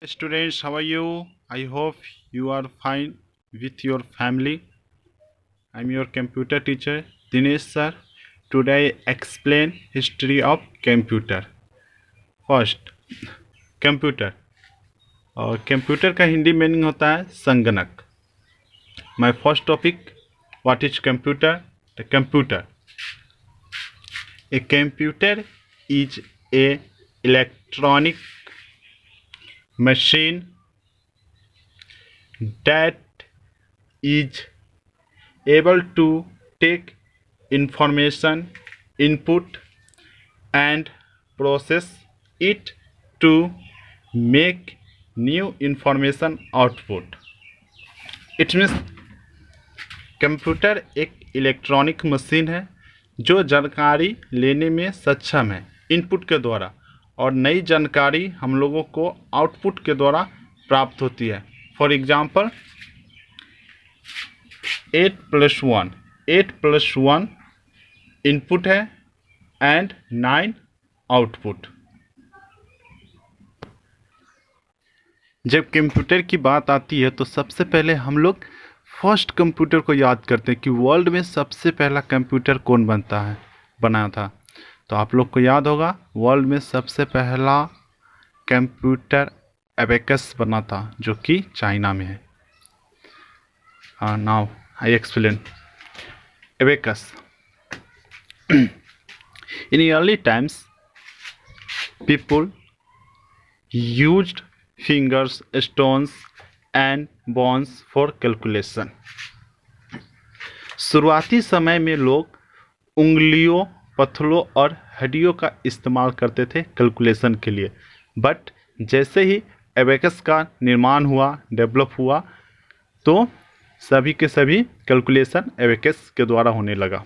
Students, how are you? I hope you are fine with your family. I'm your computer teacher, Dinesh sir. Today I explain history of computer. First, computer और computer का Hindi meaning होता है संगणक. My first topic, what is computer? The computer. A computer is a electronic machine that is able to take information input and process it to make new information output. It means computer एक electronic machine है जो जानकारी लेने में सक्षम है input के द्वारा और नई जानकारी हम लोगों को आउटपुट के द्वारा प्राप्त होती है. फॉर एग्जांपल 8+1 इनपुट है एंड 9 आउटपुट. जब कंप्यूटर की बात आती है तो सबसे पहले हम लोग फर्स्ट कंप्यूटर को याद करते हैं कि वर्ल्ड में सबसे पहला कंप्यूटर कौन बना था. तो आप लोग को याद होगा वर्ल्ड में सबसे पहला कंप्यूटर एबेकस बना था जो कि चाइना में है. Now I explain abacus. In early times people used fingers, stones and bones for calculation. शुरुआती समय में लोग उंगलियों, पत्थरों और हड्डियों का इस्तेमाल करते थे कैलकुलेशन के लिए. बट जैसे ही एबेकस का निर्माण हुआ, डेवलप हुआ, तो सभी के सभी कैलकुलेशन एबेकस के द्वारा होने लगा.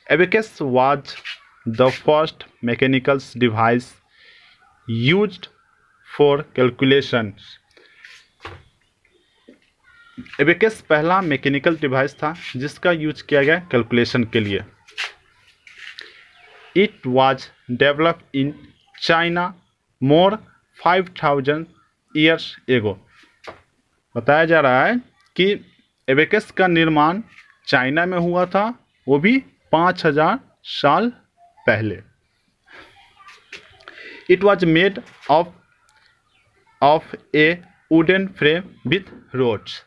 Abacus was the first mechanical device used for calculation. Abacus पहला मैकेनिकल डिवाइस था जिसका यूज किया गया कैलकुलेशन के लिए. It was develop in China more 5000 years ago. बताया जा रहा है कि एबेकस का निर्माण चाइना में हुआ था, वो भी 5000 साल पहले. It was made of a wooden frame with rods.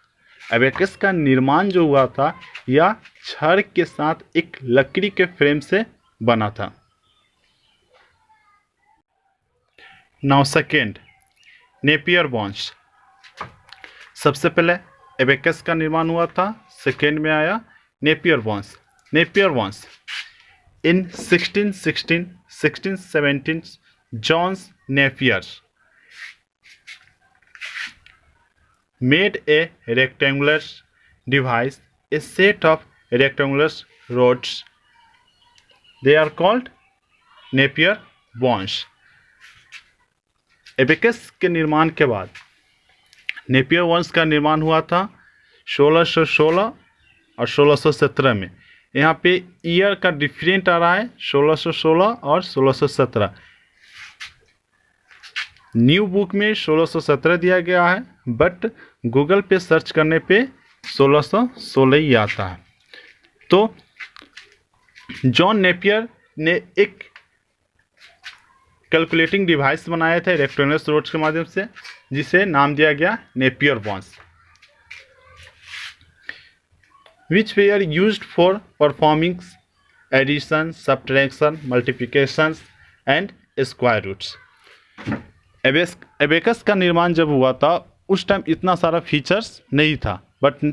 Abacus का निर्माण जो हुआ था यह छड़ के साथ एक लकड़ी के फ्रेम से बना था. Now second, Napier bones. सबसे पहले एबेकस का निर्माण हुआ था, सेकेंड में आया Napier bones. Napier bones in 1617 Johns Napier made a rectangular device, a set of rectangular rods. They are called Napier bones. Abacus के निर्माण के बाद नेपियर बोन्स का निर्माण हुआ था 1616 और 1617 में. यहाँ पे ईयर का डिफरेंट आ रहा है 1616 और 1617. न्यू बुक में 1617 दिया गया है, बट गूगल पे सर्च करने पे 1616 ही आता है. तो जॉन नेपियर ने एक कैलकुलेटिंग डिवाइस बनाए थे रेक्टेंगुलर रोड्स के माध्यम से, जिसे नाम दिया गया Napier bones, which were used for performing addition, subtraction, multiplication and square roots. Abacus का निर्माण जब हुआ था उस टाइम इतना सारा फीचर्स नहीं था, बट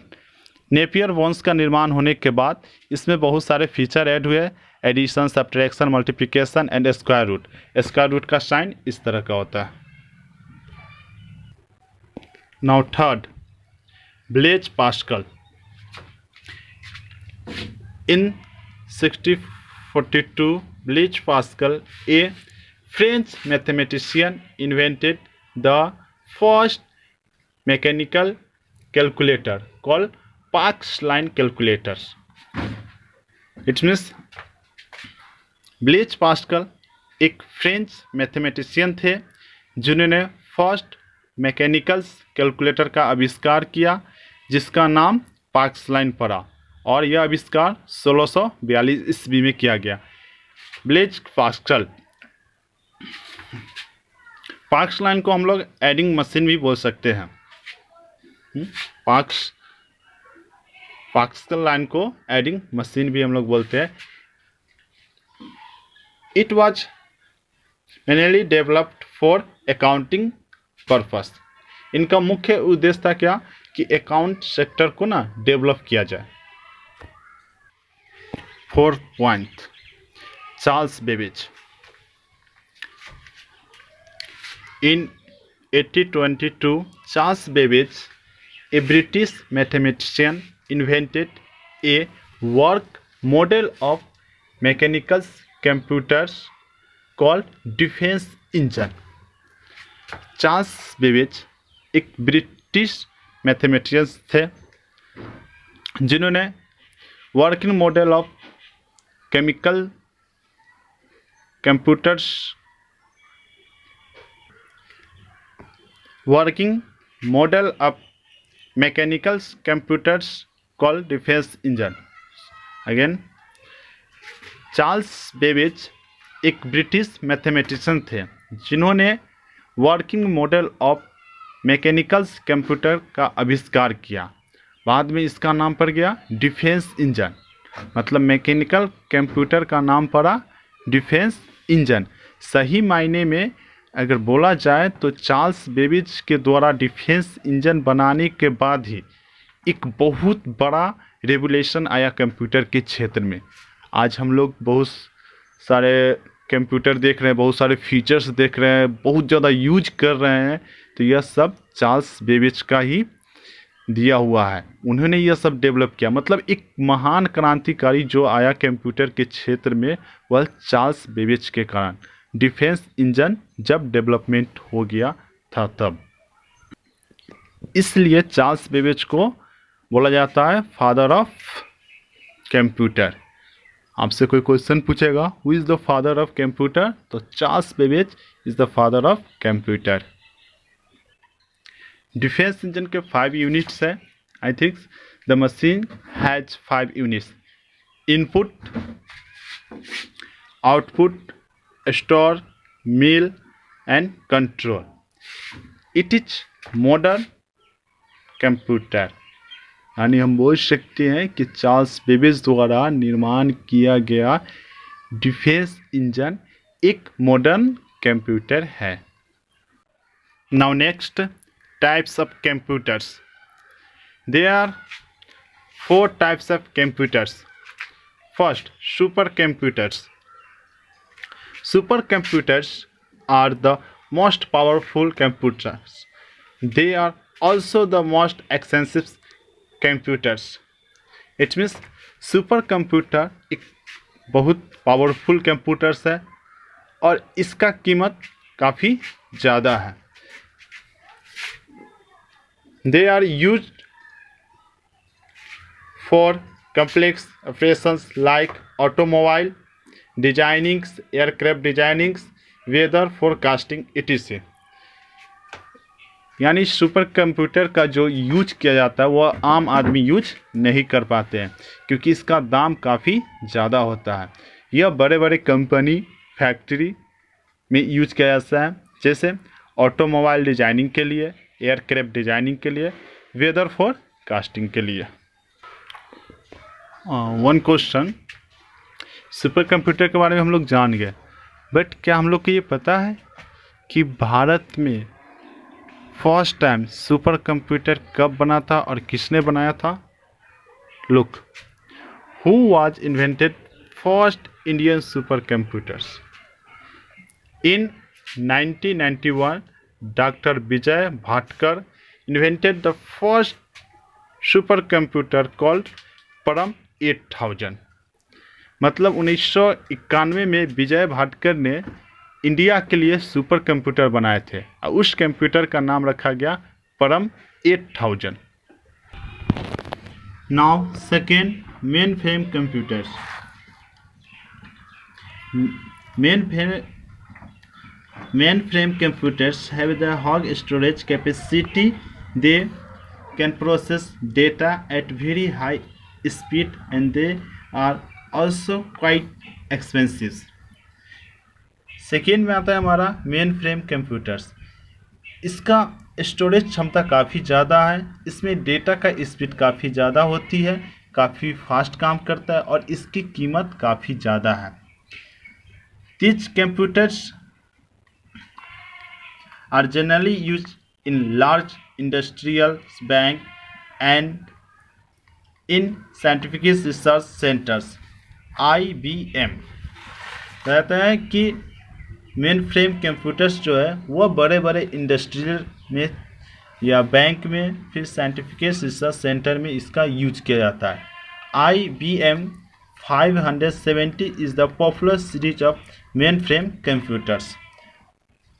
नेपियर बोन्स का निर्माण होने के बाद इसमें बहुत सारे फीचर ऐड हुए. Addition, subtraction, multiplication and square root. Square root का साइन इस तरह का होता है. Now third, Blaise Pascal. In 1642 Blaise Pascal, a French mathematician, invented the first mechanical calculator called Parkes line calculators. It means Blaise Pascal एक French mathematician थे जिन्होंने first mechanical calculator का आविष्कार किया जिसका नाम पास्कल पड़ा, और यह आविष्कार 1642 ईस्वी में किया गया। Blaise Pascal. पास्कल को हम लोग एडिंग मशीन भी बोल सकते हैं। पास्कल को एडिंग मशीन भी हम लोग बोलते हैं। It was mainly developed for accounting purpose. इनका मुख्य उद्देश्य था क्या कि अकाउंट सेक्टर को ना डेवलप किया जाए। 4th point, Charles Babbage. In 1822 Charles Babbage, a British mathematician, invented a work model of mechanical computers called defence engine. Charles Babbage एक ब्रिटिश मैथमेटिशियंस थे जिन्होंने working model of chemical computers working model of mechanical computers called defence engine. Again, Charles Babbage एक British mathematician थे जिन्होंने working model of mechanical computer का आविष्कार किया। बाद में इसका नाम पड़ गया डिफेंस इंजन, मतलब मैकेनिकल कंप्यूटर का नाम पड़ा डिफेंस इंजन। सही मायने में अगर बोला जाए तो चार्ल्स बेबेज के द्वारा डिफेंस इंजन बनाने के बाद ही एक बहुत बड़ा रेवोल्यूशन आया कंप्यूटर के क्षेत्र में। आज हम लोग बहुत सारे कंप्यूटर देख रहे हैं, बहुत सारे फीचर्स देख रहे हैं, बहुत ज़्यादा यूज कर रहे हैं, तो यह सब चार्ल्स बेबेज का ही दिया हुआ है। उन्होंने यह सब डेवलप किया, मतलब एक महान क्रांतिकारी जो आया कंप्यूटर के क्षेत्र में वह चार्ल्स बेबेज के कारण डिफेंस इंजन जब डेवलपमेंट हो गया था तब। इसलिए चार्ल्स बेबेज को बोला जाता है फादर ऑफ कंप्यूटर। आपसे कोई क्वेश्चन पूछेगा who is the father of computer, तो Charles Babbage is the father of computer. Difference engine के 5 यूनिट्स है। I think the machine has 5 units: input, output, store, mill and control. It is modern computer, यानी हम बोल सकते हैं कि Charles Babbage द्वारा निर्माण किया गया डिफेंस इंजन एक मॉडर्न कंप्यूटर है। Now next, types of computers. There are 4 types of computers. First, super computers. Supercomputers are the most powerful computers. They are also the most expensive computers. It means supercomputer एक बहुत powerful computers है और इसका कीमत काफ़ी ज़्यादा है। They are used for complex operations like automobile designings, aircraft designings, weather forecasting etc. यानी सुपर कंप्यूटर का जो यूज किया जाता है वह आम आदमी यूज नहीं कर पाते हैं क्योंकि इसका दाम काफ़ी ज़्यादा होता है। यह बड़े बड़े कंपनी, फैक्ट्री में यूज किया जाता है, जैसे ऑटोमोबाइल डिजाइनिंग के लिए, एयरक्राफ्ट डिजाइनिंग के लिए, वेदर फोरकास्टिंग के लिए। वन क्वेश्चन, सुपर कंप्यूटर के बारे में हम लोग जान गए, बट क्या हम लोग को ये पता है कि भारत में फर्स्ट टाइम सुपर कंप्यूटर कब बना था और किसने बनाया था? Look, who was invented first Indian super computers? In 1991 doctor Vijay Bhatkar invented the first super computer called परम 8000। मतलब 1991 में विजय भाटकर ने इंडिया के लिए सुपर कंप्यूटर बनाए थे और उस कंप्यूटर का नाम रखा गया परम 8000। Now second, main frame computers. Main frame Mainframe computers have the high storage capacity. They can process data at very high speed and they are also quite expensive. Second में आता है हमारा मेन फ्रेम कंप्यूटर्स। इसका storage क्षमता काफ़ी ज़्यादा है, इसमें डेटा का स्पीड काफ़ी ज़्यादा होती है, काफ़ी फास्ट काम करता है और इसकी कीमत काफ़ी ज़्यादा है। These computers are generally used in large industrial bank and in scientific research centers. IBM कहता है कि मेन फ्रेम कंप्यूटर्स जो है वह बड़े बड़े इंडस्ट्रियल में या बैंक में फिर साइंटिफिक रिसर्च सेंटर में इसका यूज किया जाता है। IBM 570 is the popular series of mainframe computers.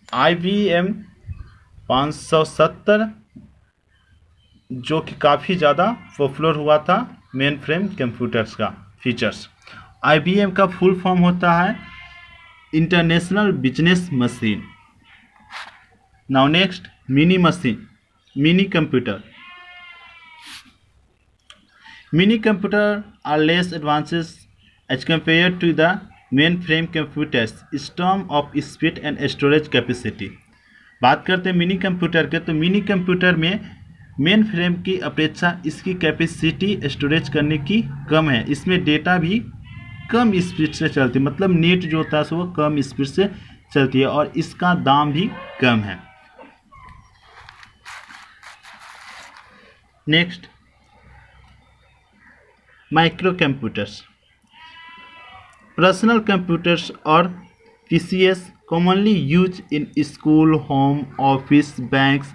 IBM 570 जो कि काफ़ी ज़्यादा पॉपुलर हुआ था मेन फ्रेम कंप्यूटर्स का फीचर्स। IBM का फुल फॉर्म होता है international business machine. Now next mini machine, mini computer. Mini computer are less advances as compare to the mainframe computers is term of speed and storage capacity. बात करते हैं mini computer के, तो mini computer में main frame की अपेक्षा इसकी capacity storage करने की कम है, इसमें डेटा भी कम स्पीड से चलती है, मतलब नेट जो होता है वो कम स्पीड से चलती है और इसका दाम भी कम है। Next micro computers. Personal computers और PCs commonly used in school, home, office, banks,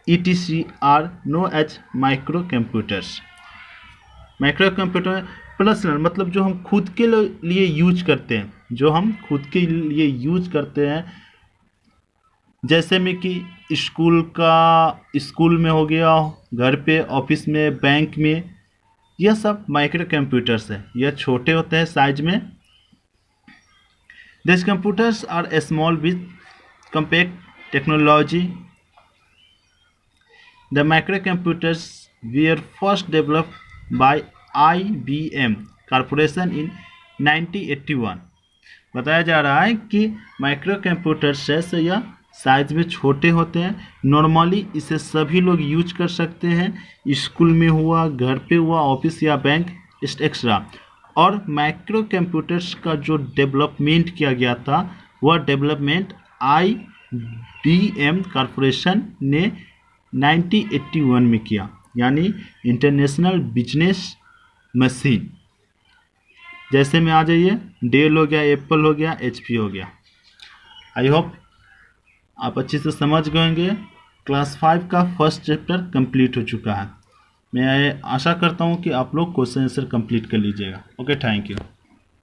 etc. are known as micro computers. Micro computer personal मतलब जो हम खुद के लिए यूज करते हैं, जो हम खुद के लिए यूज करते हैं, जैसे में कि स्कूल में हो गया, घर पे, ऑफिस में, बैंक में, यह सब माइक्रो कंप्यूटर्स है। यह छोटे होते हैं साइज में। This computers are small with compact technology. The micro computers were first developed by IBM corporation in 1981। बताया जा रहा है कि माइक्रो कंप्यूटर्स से यह साइज में छोटे होते हैं। नॉर्मली इसे सभी लोग यूज कर सकते हैं, स्कूल में हुआ, घर पे हुआ, ऑफिस या बैंक एक्स्ट्रा। और माइक्रो कंप्यूटर्स का जो डेवलपमेंट किया गया था वह डेवलपमेंट IBM कॉरपोरेशन ने 1981 में किया, यानी इंटरनेशनल बिजनेस मशीन। जैसे में आ जाइए, डेल हो गया, एप्पल हो गया, HP हो गया। आई होप आप अच्छे से समझ गए होंगे। क्लास 5 का फर्स्ट चैप्टर कंप्लीट हो चुका है। मैं आशा करता हूँ कि आप लोग क्वेश्चन आंसर कंप्लीट कर लीजिएगा। Okay, thank you.